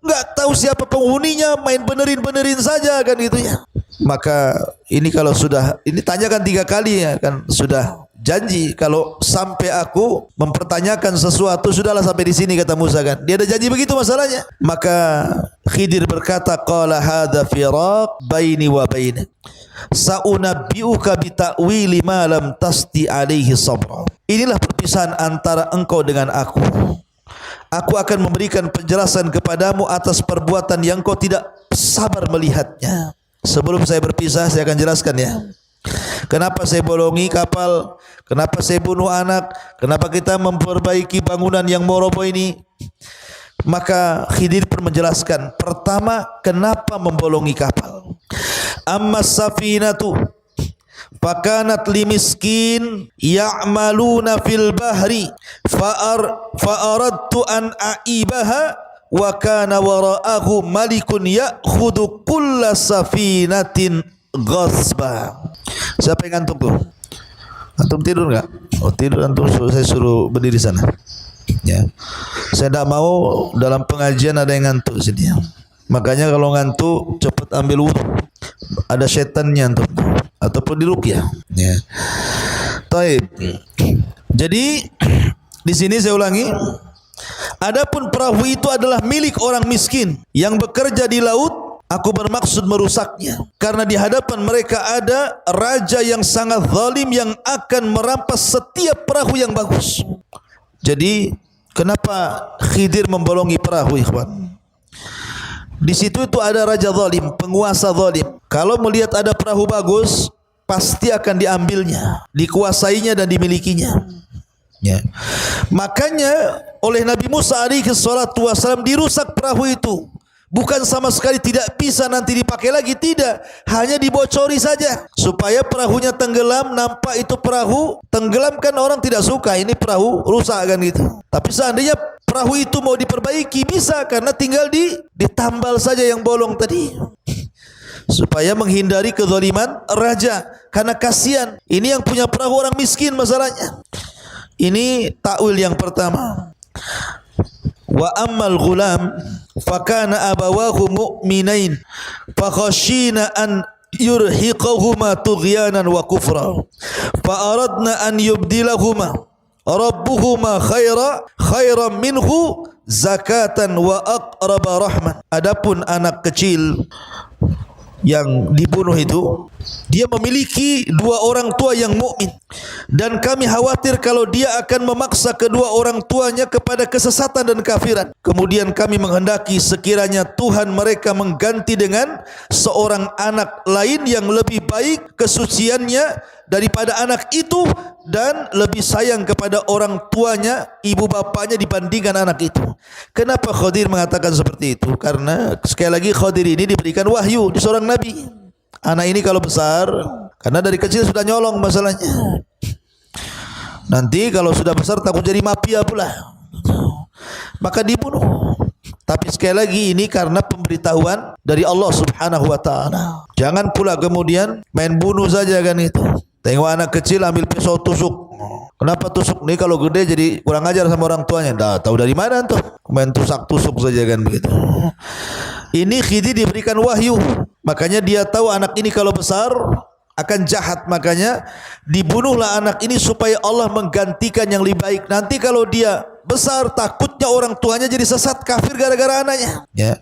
enggak tahu siapa penghuninya, main benerin saja kan gitu ya. Maka ini kalau sudah, ini tanyakan 3 kali ya kan, sudah janji kalau sampai aku mempertanyakan sesuatu, sudahlah sampai di sini, kata Musa kan. Dia ada janji begitu masalahnya. Maka Khidir berkata, qala hadza firaq baini wa bainak, saunabbiuka bi ta'wili ma lam tasti alaihi sabra. Inilah perpisahan antara engkau dengan aku. Aku akan memberikan penjelasan kepadamu atas perbuatan yang kau tidak sabar melihatnya. Sebelum saya berpisah, saya akan jelaskan ya. Kenapa saya bolongi kapal? Kenapa saya bunuh anak? Kenapa kita memperbaiki bangunan yang mau roboh ini? Maka Khidir pun menjelaskan. Pertama, kenapa membolongi kapal? Amma safinatu fakanat limiskin ya'maluna fil bahri fa'aradtu an a'ibaha wa kana wara'ahu malikun ya'khudhu kulla safinatin ghasba. Siapa yang ngantuk tuh? Antum tidur enggak? Oh tidur antum, saya suruh berdiri sana. Ya. Saya tidak mau dalam pengajian ada yang ngantuk sini. Makanya kalau ngantuk cepat ambil wudu. Ada setannya antum ataupun diruqyah. Ya. Taib. Jadi di sini saya ulangi. Adapun perahu itu adalah milik orang miskin yang bekerja di laut. Aku bermaksud merusaknya karena di hadapan mereka ada raja yang sangat zalim yang akan merampas setiap perahu yang bagus. Jadi kenapa Khidir membolongi perahu, ikhwan? Di situ itu ada raja zalim, penguasa zalim. Kalau melihat ada perahu bagus, pasti akan diambilnya, dikuasainya dan dimilikinya. Ya. Makanya oleh Nabi Musa alaihi salatu wasallam dirusak perahu itu. Bukan sama sekali tidak bisa nanti dipakai lagi, tidak, hanya dibocori saja supaya perahunya tenggelam. Nampak itu perahu tenggelam kan orang tidak suka, ini perahu rusak kan gitu. Tapi seandainya perahu itu mau diperbaiki bisa, karena tinggal ditambal saja yang bolong tadi, supaya menghindari kezaliman raja. Karena kasihan, ini yang punya perahu orang miskin masalahnya. Ini takwil yang pertama. Wa ammal ghulam fakana abawahu mu'minain fakhashina an yurhiqahuma tughyanan wa kufra fa aradna an yubdilahuma rabbuhuma khairan minhu zakatan wa aqraba rahman. Adapun anak kecil yang dibunuh itu, dia memiliki 2 orang tua yang mukmin, dan kami khawatir kalau dia akan memaksa kedua orang tuanya kepada kesesatan dan kafiran. Kemudian kami menghendaki sekiranya Tuhan mereka mengganti dengan seorang anak lain yang lebih baik kesuciannya daripada anak itu, dan lebih sayang kepada orang tuanya, ibu bapanya dibandingkan anak itu. Kenapa Khidir mengatakan seperti itu? Karena sekali lagi Khidir ini diberikan wahyu di seorang nabi. Anak ini kalau besar, karena dari kecil sudah nyolong masalahnya, nanti kalau sudah besar takut jadi mafia pula, maka dibunuh. Tapi sekali lagi ini karena pemberitahuan dari Allah Subhanahu wa taala. Jangan pula kemudian main bunuh saja kan itu. Tengok anak kecil ambil pisau tusuk. Kenapa tusuk? Nih kalau gede jadi kurang ajar sama orang tuanya. Dah tahu dari mana tuh? Main tusuk saja kan begitu. Ini Khidir diberikan wahyu. Makanya dia tahu anak ini kalau besar akan jahat, makanya dibunuhlah anak ini supaya Allah menggantikan yang lebih baik. Nanti kalau dia besar, takutnya orang tuanya jadi sesat kafir gara-gara anaknya. Ya.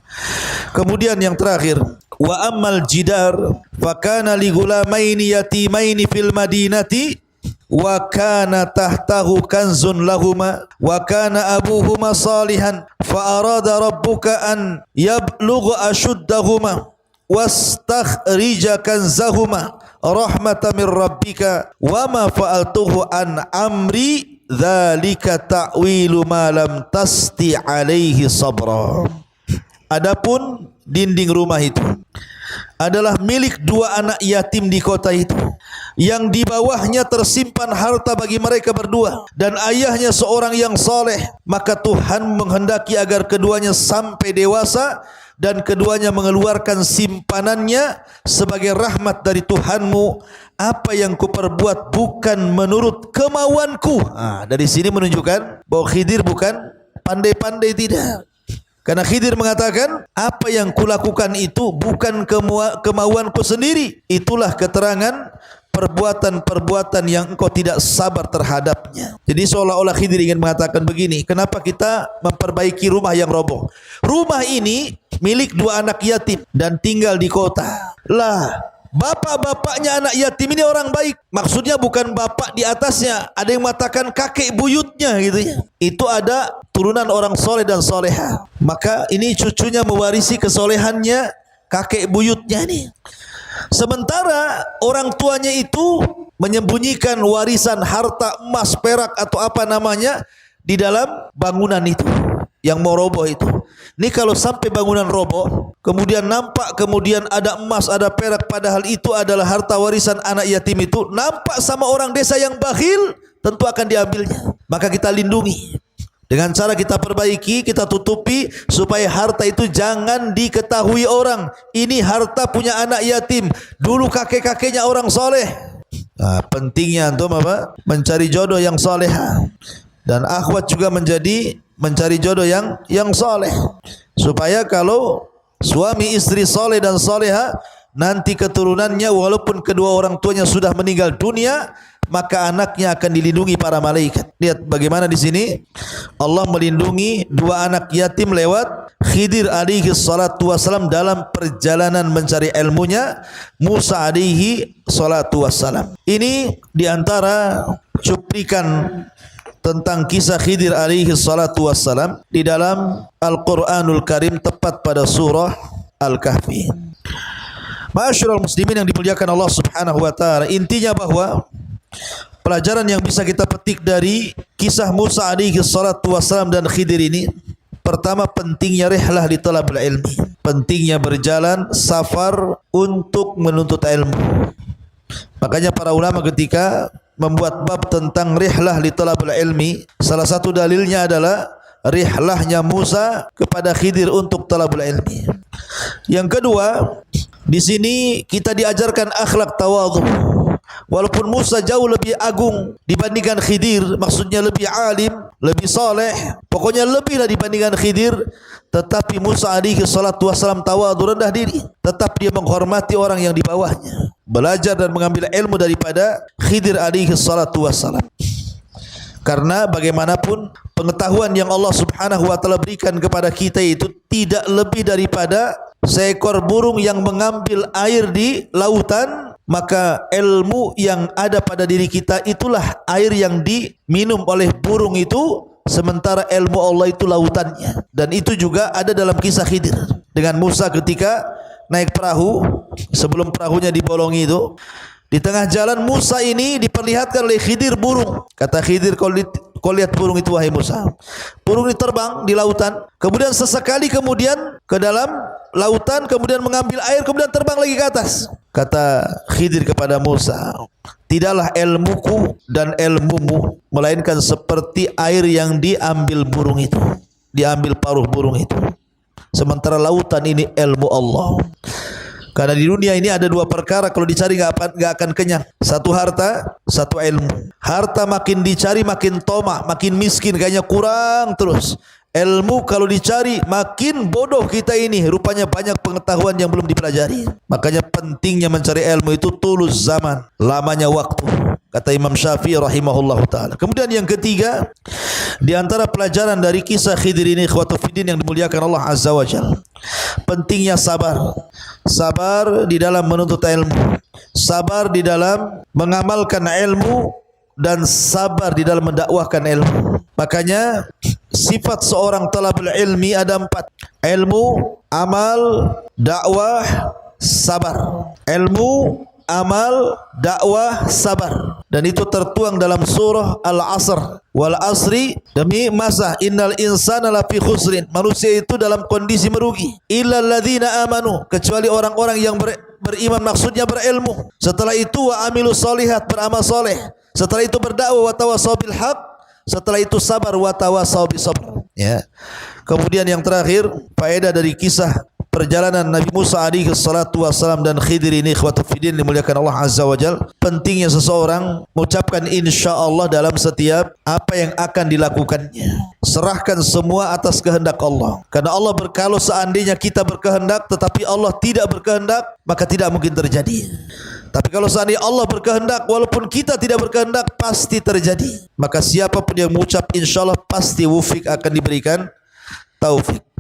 Kemudian yang terakhir, wa ammal jidar fakana li ghulamaini yatimaini fil madinati wa kana tahtahu kanzun lahuma wa kana abuhuma salihan fa arada rabbuka an yablugha ashuddahuma wastakhrija kanzahuma rahmatan min rabbika wa ma fa'altuhu an amri dzalika ta'wilu ma lam tasti alaihi sabra. Adapun dinding rumah itu, adalah milik dua anak yatim di kota itu, yang di bawahnya tersimpan harta bagi mereka berdua, dan ayahnya seorang yang soleh. Maka Tuhan menghendaki agar keduanya sampai dewasa, dan keduanya mengeluarkan simpanannya sebagai rahmat dari Tuhanmu. Apa yang kuperbuat bukan menurut kemauanku. Dari sini menunjukkan bahwa Khidir bukan pandai-pandai, tidak. Karena Khidir mengatakan, apa yang kulakukan itu bukan kemauanku sendiri. Itulah keterangan perbuatan-perbuatan yang engkau tidak sabar terhadapnya. Jadi seolah-olah Khidir ingin mengatakan begini, kenapa kita memperbaiki rumah yang roboh? Rumah ini milik dua anak yatim dan tinggal di kota. Lah, bapak-bapaknya anak yatim ini orang baik. Maksudnya bukan bapak di atasnya. Ada yang mengatakan kakek buyutnya gitu ya. Itu ada turunan orang soleh dan soleha. Maka ini cucunya mewarisi kesolehannya kakek buyutnya ini. Sementara orang tuanya itu menyembunyikan warisan harta emas, perak atau apa namanya di dalam bangunan itu yang mau roboh itu. Ini kalau sampai bangunan roboh, kemudian nampak kemudian ada emas, ada perak, padahal itu adalah harta warisan anak yatim itu, nampak sama orang desa yang bakhil, tentu akan diambilnya. Maka kita lindungi dengan cara kita perbaiki, kita tutupi supaya harta itu jangan diketahui orang. Ini harta punya anak yatim, dulu kakek-kakeknya orang soleh. Pentingnya antum apa? Mencari jodoh yang soleh, dan akhwat juga mencari jodoh yang soleh, supaya kalau suami istri soleh dan soleha, nanti keturunannya walaupun kedua orang tuanya sudah meninggal dunia, maka anaknya akan dilindungi para malaikat. Lihat bagaimana di sini Allah melindungi dua anak yatim lewat Khidir alaihi salatu wassalam dalam perjalanan mencari ilmunya Musa alaihi salatu wassalam. Ini diantara cuplikan tentang kisah Khidir alaihi salatu wassalam di dalam Al-Quranul Karim, tepat pada surah Al-Kahfi. Ma'asyiral muslimin yang dimuliakan Allah subhanahu wa ta'ala, intinya bahwa pelajaran yang bisa kita petik dari kisah Musa alaihi salatu wassalam dan Khidir ini, pertama, pentingnya rihlah li talabul ilmi, pentingnya berjalan safar untuk menuntut ilmu. Makanya para ulama ketika membuat bab tentang rihlah li talabul ilmi, salah satu dalilnya adalah rihlahnya Musa kepada Khidir untuk talabul ilmi. Yang kedua, di sini kita diajarkan akhlak tawadhu. Walaupun Musa jauh lebih agung dibandingkan Khidir, maksudnya lebih alim, lebih soleh, pokoknya lebih lah dibandingkan Khidir, tetapi Musa alaihi salatu wassalam tawadhu, rendah diri, tetap dia menghormati orang yang di bawahnya, belajar dan mengambil ilmu daripada Khidir alaihi salatu wassalam. Karena bagaimanapun pengetahuan yang Allah subhanahu wa ta'ala berikan kepada kita itu tidak lebih daripada seekor burung yang mengambil air di lautan, maka ilmu yang ada pada diri kita itulah air yang diminum oleh burung itu, sementara ilmu Allah itu lautannya. Dan itu juga ada dalam kisah Khidir dengan Musa ketika naik perahu, sebelum perahunya dibolongi itu, di tengah jalan Musa ini diperlihatkan oleh Khidir burung. Kata Khidir, kau lihat burung itu wahai Musa. Burung ini terbang di lautan, kemudian sesekali kemudian ke dalam lautan, kemudian mengambil air, kemudian terbang lagi ke atas. Kata Khidir kepada Musa, tidaklah ilmuku dan ilmumu melainkan seperti air yang diambil burung itu, diambil paruh burung itu. Sementara lautan ini ilmu Allah. Karena di dunia ini ada dua perkara kalau dicari enggak akan kenyang. Satu harta, satu ilmu. Harta makin dicari makin tomah, makin miskin, kayaknya kurang terus. Ilmu kalau dicari makin bodoh kita ini, rupanya banyak pengetahuan yang belum dipelajari. Makanya pentingnya mencari ilmu itu tulus zaman, lamanya waktu, kata Imam Syafi'i rahimahullah ta'ala. Kemudian yang ketiga, di antara pelajaran dari kisah Khidir ini, ikhwatu fiddin yang dimuliakan Allah azza wa jalla, pentingnya sabar. Sabar di dalam menuntut ilmu, sabar di dalam mengamalkan ilmu, dan sabar di dalam mendakwahkan ilmu. Makanya sifat seorang talabul ilmi ada 4: ilmu, amal, dakwah, sabar. Ilmu, amal, dakwah, sabar. Dan itu tertuang dalam surah Al-Asr. Wal asri, demi masa, innal insana lafi khusrin. Manusia itu dalam kondisi merugi. Illal ladzina amanu, kecuali orang-orang yang beriman, maksudnya berilmu. Setelah itu wa amilu solihat, beramal soleh. Setelah itu berdakwah, wa tawasaw bil haq. Setelah itu sabar, wa tawasaw bis sabr. Ya. Kemudian yang terakhir, faedah dari kisah perjalanan Nabi Musa alaihi salatu wassalam dan Khidir ini, ikhwatu fiddin dimuliakan Allah azza wajal. Pentingnya seseorang mengucapkan insyaallah dalam setiap apa yang akan dilakukannya. Serahkan semua atas kehendak Allah. Karena Allah kalau seandainya kita berkehendak tetapi Allah tidak berkehendak, maka tidak mungkin terjadi. Tapi kalau seandainya Allah berkehendak walaupun kita tidak berkehendak, pasti terjadi. Maka siapapun yang mengucap insyaallah pasti wufik, akan diberikan taufik.